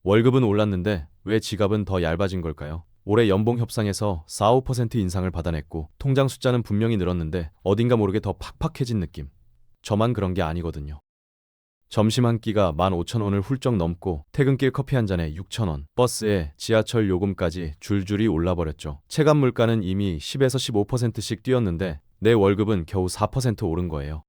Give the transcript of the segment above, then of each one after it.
월급은 올랐는데 왜 지갑은 더 얇아진 걸까요? 올해 연봉 협상에서 4~5% 인상을 받아냈고 통장 숫자는 분명히 늘었는데 어딘가 모르게 더 팍팍해진 느낌. 저만 그런 게 아니거든요. 점심 한 끼가 15,000원을 훌쩍 넘고 퇴근길 커피 한 잔에 6,000원, 버스에 지하철 요금까지 줄줄이 올라버렸죠. 체감 물가는 이미 10에서 15%씩 뛰었는데 내 월급은 겨우 4% 오른 거예요.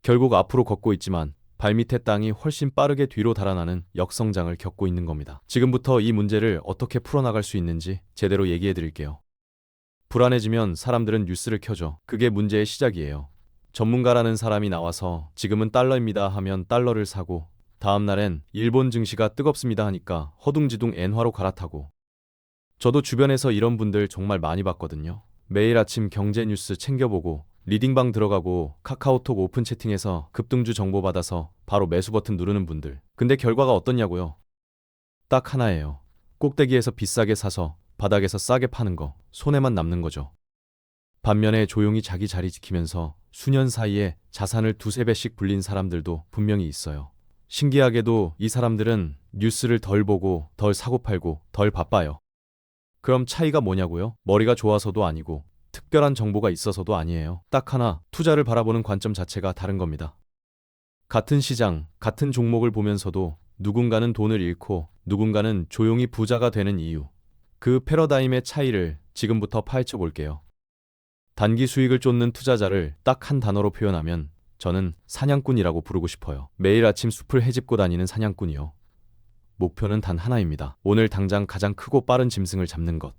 결국 앞으로 걷고 있지만 발밑의 땅이 훨씬 빠르게 뒤로 달아나는 역성장을 겪고 있는 겁니다. 지금부터 이 문제를 어떻게 풀어나갈 수 있는지 제대로 얘기해 드릴게요. 불안해지면 사람들은 뉴스를 켜죠. 그게 문제의 시작이에요. 전문가라는 사람이 나와서 지금은 달러입니다 하면 달러를 사고 다음 날엔 일본 증시가 뜨겁습니다 하니까 허둥지둥 엔화로 갈아타고. 저도 주변에서 이런 분들 정말 많이 봤거든요. 매일 아침 경제 뉴스 챙겨보고 리딩방 들어가고 카카오톡 오픈 채팅에서 급등주 정보 받아서 바로 매수 버튼 누르는 분들. 근데 결과가 어떻냐고요? 딱 하나예요. 꼭대기에서 비싸게 사서 바닥에서 싸게 파는 거, 손해만 남는 거죠. 반면에 조용히 자기 자리 지키면서 수년 사이에 자산을 두세 배씩 불린 사람들도 분명히 있어요. 신기하게도 이 사람들은 뉴스를 덜 보고 덜 사고 팔고 덜 바빠요. 그럼 차이가 뭐냐고요? 머리가 좋아서도 아니고 특별한 정보가 있어서도 아니에요. 딱 하나, 투자를 바라보는 관점 자체가 다른 겁니다. 같은 시장, 같은 종목을 보면서도 누군가는 돈을 잃고 누군가는 조용히 부자가 되는 이유. 그 패러다임의 차이를 지금부터 파헤쳐 볼게요. 단기 수익을 쫓는 투자자를 딱 한 단어로 표현하면 저는 사냥꾼이라고 부르고 싶어요. 매일 아침 숲을 헤집고 다니는 사냥꾼이요. 목표는 단 하나입니다. 오늘 당장 가장 크고 빠른 짐승을 잡는 것.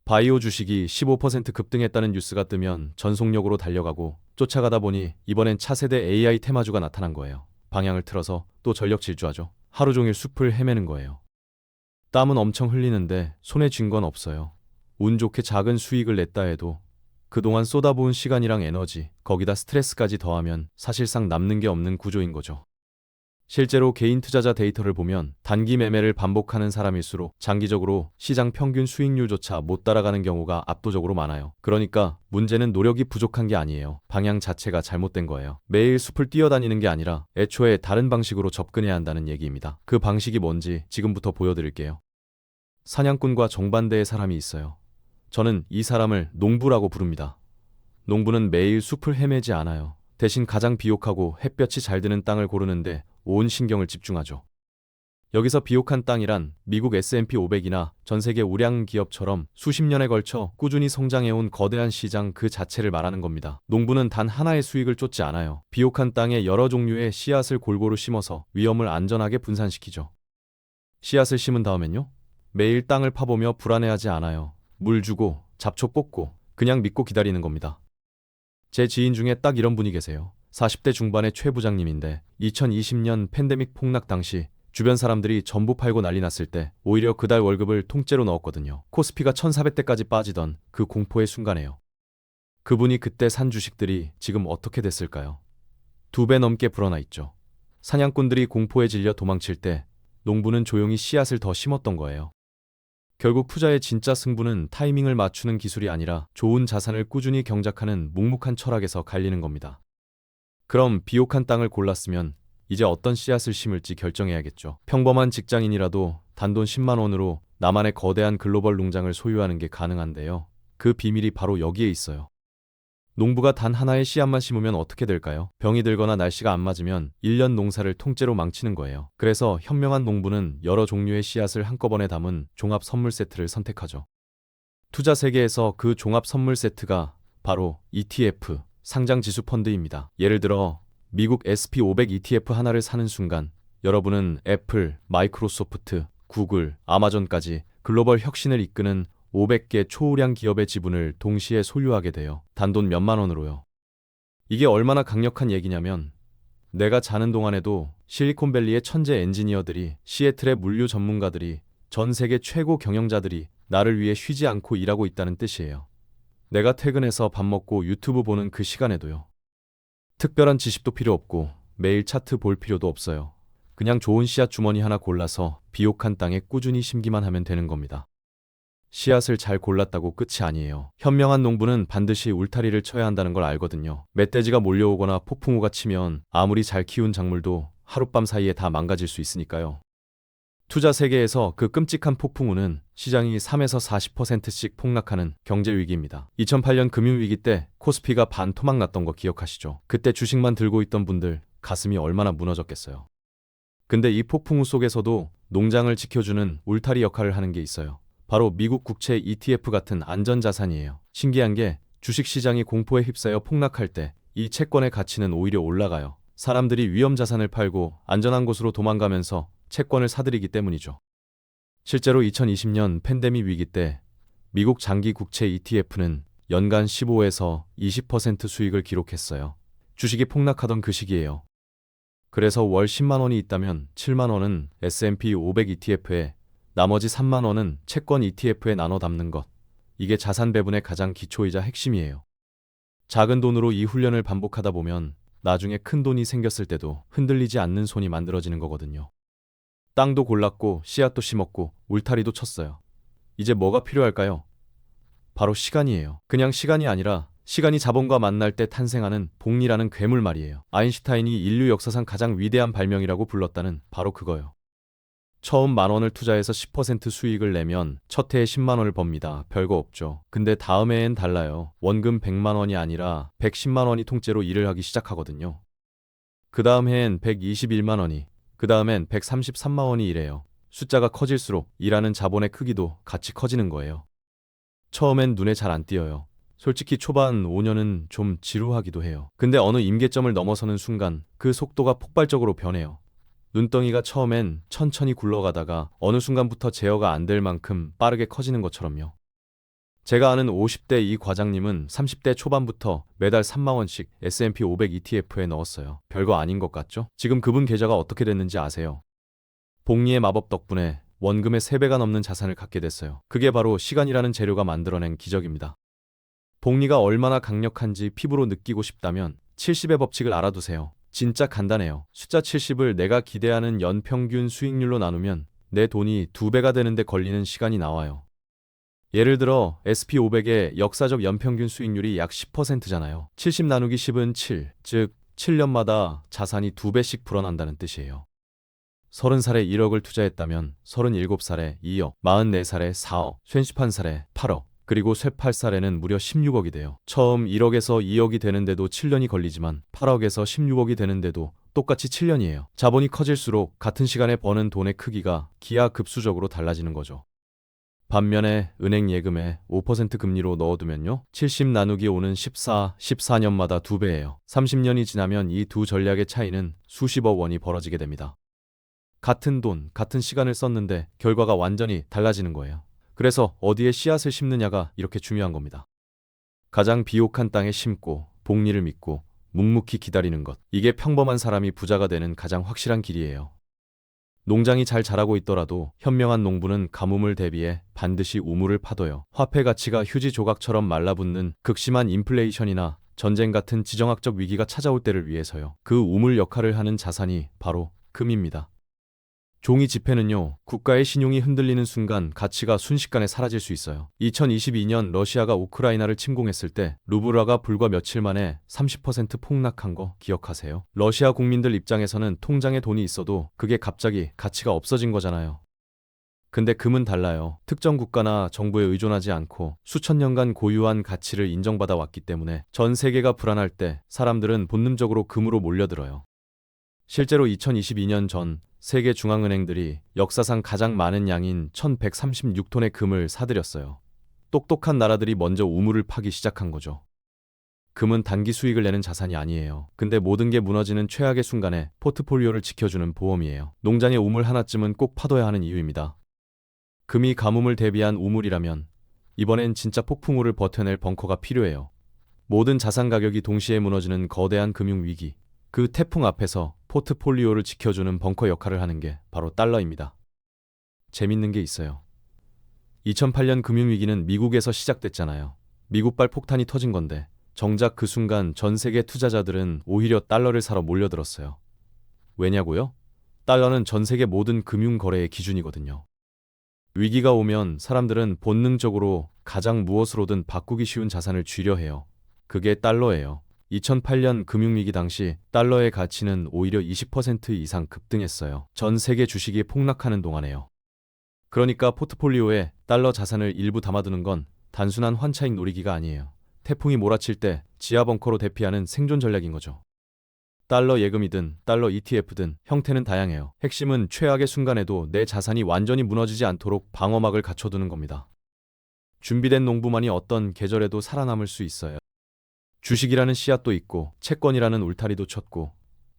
바이오 주식이 15% 급등했다는 뉴스가 뜨면 전속력으로 달려가고 쫓아가다 보니 이번엔 차세대 AI 테마주가 나타난 거예요. 방향을 틀어서 또 전력 질주하죠. 하루 종일 숲을 헤매는 거예요. 땀은 엄청 흘리는데 손에 쥔 건 없어요. 운 좋게 작은 수익을 냈다 해도 그동안 쏟아부은 시간이랑 에너지, 거기다 스트레스까지 더하면 사실상 남는 게 없는 구조인 거죠. 실제로 개인 투자자 데이터를 보면 단기 매매를 반복하는 사람일수록 장기적으로 시장 평균 수익률조차 못 따라가는 경우가 압도적으로 많아요. 그러니까 문제는 노력이 부족한 게 아니에요. 방향 자체가 잘못된 거예요. 매일 숲을 뛰어다니는 게 아니라 애초에 다른 방식으로 접근해야 한다는 얘기입니다. 그 방식이 뭔지 지금부터 보여드릴게요. 사냥꾼과 정반대의 사람이 있어요. 저는 이 사람을 농부라고 부릅니다. 농부는 매일 숲을 헤매지 않아요. 대신 가장 비옥하고 햇볕이 잘 드는 땅을 고르는데 온 신경을 집중하죠. 여기서 비옥한 땅이란 미국 S&P 500이나 전 세계 우량 기업처럼 수십 년에 걸쳐 꾸준히 성장해온 거대한 시장 그 자체를 말하는 겁니다. 농부는 단 하나의 수익을 쫓지 않아요. 비옥한 땅에 여러 종류의 씨앗을 골고루 심어서 위험을 안전하게 분산시키죠. 씨앗을 심은 다음엔요? 매일 땅을 파보며 불안해하지 않아요. 물 주고 잡초 뽑고 그냥 믿고 기다리는 겁니다. 제 지인 중에 딱 이런 분이 계세요. 40대 중반의 최 부장님인데 2020년 팬데믹 폭락 당시 주변 사람들이 전부 팔고 난리 났을 때 오히려 그달 월급을 통째로 넣었거든요. 코스피가 1400대까지 빠지던 그 공포의 순간에요. 그분이 그때 산 주식들이 지금 어떻게 됐을까요? 2배 넘게 불어나 있죠. 사냥꾼들이 공포에 질려 도망칠 때 농부는 조용히 씨앗을 더 심었던 거예요. 결국 투자의 진짜 승부는 타이밍을 맞추는 기술이 아니라 좋은 자산을 꾸준히 경작하는 묵묵한 철학에서 갈리는 겁니다. 그럼 비옥한 땅을 골랐으면 이제 어떤 씨앗을 심을지 결정해야겠죠. 평범한 직장인이라도 단돈 10만 원으로 나만의 거대한 글로벌 농장을 소유하는 게 가능한데요. 그 비밀이 바로 여기에 있어요. 농부가 단 하나의 씨앗만 심으면 어떻게 될까요? 병이 들거나 날씨가 안 맞으면 1년 농사를 통째로 망치는 거예요. 그래서 현명한 농부는 여러 종류의 씨앗을 한꺼번에 담은 종합 선물 세트를 선택하죠. 투자 세계에서 그 종합 선물 세트가 바로 ETF, 상장 지수 펀드입니다. 예를 들어 미국 S&P 500 ETF 하나를 사는 순간 여러분은 애플, 마이크로소프트, 구글, 아마존까지 글로벌 혁신을 이끄는 500개 초우량 기업의 지분을 동시에 소유하게 돼요. 단돈 몇만 원으로요. 이게 얼마나 강력한 얘기냐면 내가 자는 동안에도 실리콘밸리의 천재 엔지니어들이, 시애틀의 물류 전문가들이, 전 세계 최고 경영자들이 나를 위해 쉬지 않고 일하고 있다는 뜻이에요. 내가 퇴근해서 밥 먹고 유튜브 보는 그 시간에도요. 특별한 지식도 필요 없고 매일 차트 볼 필요도 없어요. 그냥 좋은 씨앗 주머니 하나 골라서 비옥한 땅에 꾸준히 심기만 하면 되는 겁니다. 씨앗을 잘 골랐다고 끝이 아니에요. 현명한 농부는 반드시 울타리를 쳐야 한다는 걸 알거든요. 멧돼지가 몰려오거나 폭풍우가 치면 아무리 잘 키운 작물도 하룻밤 사이에 다 망가질 수 있으니까요. 투자 세계에서 그 끔찍한 폭풍 후는 시장이 3에서 40%씩 폭락하는 경제 위기입니다. 2008년 금융위기 때 코스피가 반토막 났던 거 기억하시죠? 그때 주식만 들고 있던 분들 가슴이 얼마나 무너졌겠어요. 근데 이 폭풍 후 속에서도 농장을 지켜주는 울타리 역할을 하는 게 있어요. 바로 미국 국채 ETF 같은 안전자산이에요. 신기한 게 주식 시장이 공포에 휩싸여 폭락할 때 이 채권의 가치는 오히려 올라가요. 사람들이 위험 자산을 팔고 안전한 곳으로 도망가면서 채권을 사들이기 때문이죠. 실제로 2020년 팬데믹 위기 때 미국 장기 국채 ETF는 연간 15에서 20% 수익을 기록했어요. 주식이 폭락하던 그 시기예요. 그래서 월 10만 원이 있다면 7만 원은 S&P 500 ETF에 나머지 3만 원은 채권 ETF에 나눠 담는 것. 이게 자산 배분의 가장 기초이자 핵심이에요. 작은 돈으로 이 훈련을 반복하다 보면 나중에 큰 돈이 생겼을 때도 흔들리지 않는 손이 만들어지는 거거든요. 땅도 골랐고 씨앗도 심었고 울타리도 쳤어요. 이제 뭐가 필요할까요? 바로 시간이에요. 그냥 시간이 아니라 시간이 자본과 만날 때 탄생하는 복리라는 괴물 말이에요. 아인슈타인이 인류 역사상 가장 위대한 발명이라고 불렀다는 바로 그거요. 처음 만 원을 투자해서 10% 수익을 내면 첫 해에 10만 원을 법니다. 별거 없죠. 근데 다음 해엔 달라요. 원금 100만 원이 아니라 110만 원이 통째로 일을 하기 시작하거든요. 그 다음 해엔 121만 원이, 그 다음엔 133만 원이 이래요. 숫자가 커질수록 일하는 자본의 크기도 같이 커지는 거예요. 처음엔 눈에 잘 안 띄어요. 솔직히 초반 5년은 좀 지루하기도 해요. 근데 어느 임계점을 넘어서는 순간 그 속도가 폭발적으로 변해요. 눈덩이가 처음엔 천천히 굴러가다가 어느 순간부터 제어가 안 될 만큼 빠르게 커지는 것처럼요. 제가 아는 50대 이 과장님은 30대 초반부터 매달 3만 원씩 S&P 500 ETF에 넣었어요. 별거 아닌 것 같죠? 지금 그분 계좌가 어떻게 됐는지 아세요? 복리의 마법 덕분에 원금의 3배가 넘는 자산을 갖게 됐어요. 그게 바로 시간이라는 재료가 만들어낸 기적입니다. 복리가 얼마나 강력한지 피부로 느끼고 싶다면 70의 법칙을 알아두세요. 진짜 간단해요. 숫자 70을 내가 기대하는 연평균 수익률로 나누면 내 돈이 2배가 되는데 걸리는 시간이 나와요. 예를 들어 SP500의 역사적 연평균 수익률이 약 10%잖아요. 70 나누기 10은 7, 즉 7년마다 자산이 2배씩 불어난다는 뜻이에요. 30살에 1억을 투자했다면 37살에 2억, 44살에 4억, 51살에 8억, 그리고 38살에는 무려 16억이 돼요. 처음 1억에서 2억이 되는데도 7년이 걸리지만 8억에서 16억이 되는데도 똑같이 7년이에요. 자본이 커질수록 같은 시간에 버는 돈의 크기가 기하급수적으로 달라지는 거죠. 반면에 은행 예금에 5% 금리로 넣어두면요. 70 나누기 5는 14, 14년마다 2배예요. 30년이 지나면 이 두 전략의 차이는 수십억 원이 벌어지게 됩니다. 같은 돈, 같은 시간을 썼는데 결과가 완전히 달라지는 거예요. 그래서 어디에 씨앗을 심느냐가 이렇게 중요한 겁니다. 가장 비옥한 땅에 심고 복리를 믿고 묵묵히 기다리는 것. 이게 평범한 사람이 부자가 되는 가장 확실한 길이에요. 농장이 잘 자라고 있더라도 현명한 농부는 가뭄을 대비해 반드시 우물을 파둬요. 화폐 가치가 휴지 조각처럼 말라붙는 극심한 인플레이션이나 전쟁 같은 지정학적 위기가 찾아올 때를 위해서요. 그 우물 역할을 하는 자산이 바로 금입니다. 종이 지폐는요, 국가의 신용이 흔들리는 순간 가치가 순식간에 사라질 수 있어요. 2022년 러시아가 우크라이나를 침공했을 때 루블화가 불과 며칠 만에 30% 폭락한 거 기억하세요? 러시아 국민들 입장에서는 통장에 돈이 있어도 그게 갑자기 가치가 없어진 거잖아요. 근데 금은 달라요. 특정 국가나 정부에 의존하지 않고 수천 년간 고유한 가치를 인정받아 왔기 때문에 전 세계가 불안할 때 사람들은 본능적으로 금으로 몰려들어요. 실제로 2022년 전 세계 중앙은행들이 역사상 가장 많은 양인 1136톤의 금을 사들였어요. 똑똑한 나라들이 먼저 우물을 파기 시작한 거죠. 금은 단기 수익을 내는 자산이 아니에요. 근데 모든 게 무너지는 최악의 순간에 포트폴리오를 지켜주는 보험이에요. 농장에 우물 하나쯤은 꼭 파둬야 하는 이유입니다. 금이 가뭄을 대비한 우물이라면 이번엔 진짜 폭풍우를 버텨낼 벙커가 필요해요. 모든 자산 가격이 동시에 무너지는 거대한 금융위기. 그 태풍 앞에서 포트폴리오를 지켜주는 벙커 역할을 하는 게 바로 달러입니다. 재밌는 게 있어요. 2008년 금융위기는 미국에서 시작됐잖아요. 미국발 폭탄이 터진 건데 정작 그 순간 전 세계 투자자들은 오히려 달러를 사러 몰려들었어요. 왜냐고요? 달러는 전 세계 모든 금융 거래의 기준이거든요. 위기가 오면 사람들은 본능적으로 가장 무엇으로든 바꾸기 쉬운 자산을 쥐려 해요. 그게 달러예요. 2008년 금융위기 당시 달러의 가치는 오히려 20% 이상 급등했어요. 전 세계 주식이 폭락하는 동안에요. 그러니까 포트폴리오에 달러 자산을 일부 담아두는 건 단순한 환차익 노리기가 아니에요. 태풍이 몰아칠 때 지하 벙커로 대피하는 생존 전략인 거죠. 달러 예금이든 달러 ETF든 형태는 다양해요. 핵심은 최악의 순간에도 내 자산이 완전히 무너지지 않도록 방어막을 갖춰두는 겁니다. 준비된 농부만이 어떤 계절에도 살아남을 수 있어요. 주식이라는 씨앗도 있고 채권이라는 울타리도 쳤고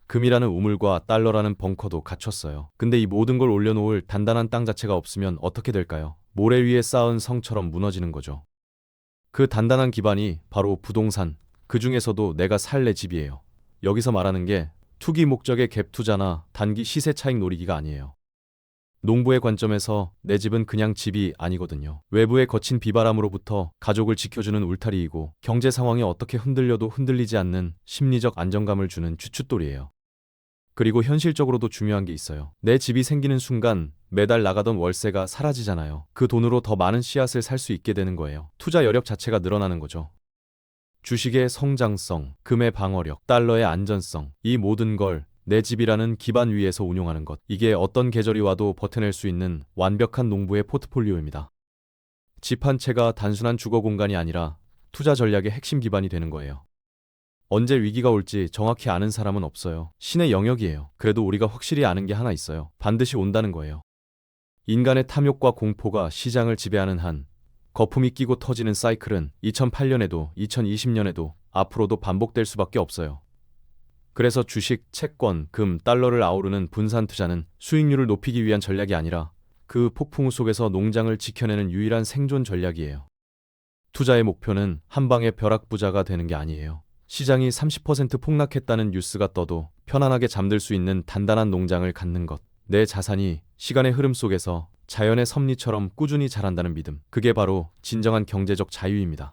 금이라는 우물과 달러라는 벙커도 갖췄어요. 근데 이 모든 걸 올려놓을 단단한 땅 자체가 없으면 어떻게 될까요? 모래 위에 쌓은 성처럼 무너지는 거죠. 그 단단한 기반이 바로 부동산, 그 중에서도 내가 살 내 집이에요. 여기서 말하는 게 투기 목적의 갭 투자나 단기 시세 차익 노리기가 아니에요. 농부의 관점에서 내 집은 그냥 집이 아니거든요. 외부의 거친 비바람으로부터 가족을 지켜주는 울타리이고 경제 상황이 어떻게 흔들려도 흔들리지 않는 심리적 안정감을 주는 주춧돌이에요. 그리고 현실적으로도 중요한 게 있어요. 내 집이 생기는 순간 매달 나가던 월세가 사라지잖아요. 그 돈으로 더 많은 씨앗을 살 수 있게 되는 거예요. 투자 여력 자체가 늘어나는 거죠. 주식의 성장성, 금의 방어력, 달러의 안전성, 이 모든 걸 내 집이라는 기반 위에서 운용하는 것. 이게 어떤 계절이 와도 버텨낼 수 있는 완벽한 농부의 포트폴리오입니다. 집 한 채가 단순한 주거 공간이 아니라 투자 전략의 핵심 기반이 되는 거예요. 언제 위기가 올지 정확히 아는 사람은 없어요. 신의 영역이에요. 그래도 우리가 확실히 아는 게 하나 있어요. 반드시 온다는 거예요. 인간의 탐욕과 공포가 시장을 지배하는 한 거품이 끼고 터지는 사이클은 2008년에도 2020년에도 앞으로도 반복될 수밖에 없어요. 그래서 주식, 채권, 금, 달러를 아우르는 분산 투자는 수익률을 높이기 위한 전략이 아니라 그 폭풍우 속에서 농장을 지켜내는 유일한 생존 전략이에요. 투자의 목표는 한 방의 벼락부자가 되는 게 아니에요. 시장이 30% 폭락했다는 뉴스가 떠도 편안하게 잠들 수 있는 단단한 농장을 갖는 것. 내 자산이 시간의 흐름 속에서 자연의 섭리처럼 꾸준히 자란다는 믿음. 그게 바로 진정한 경제적 자유입니다.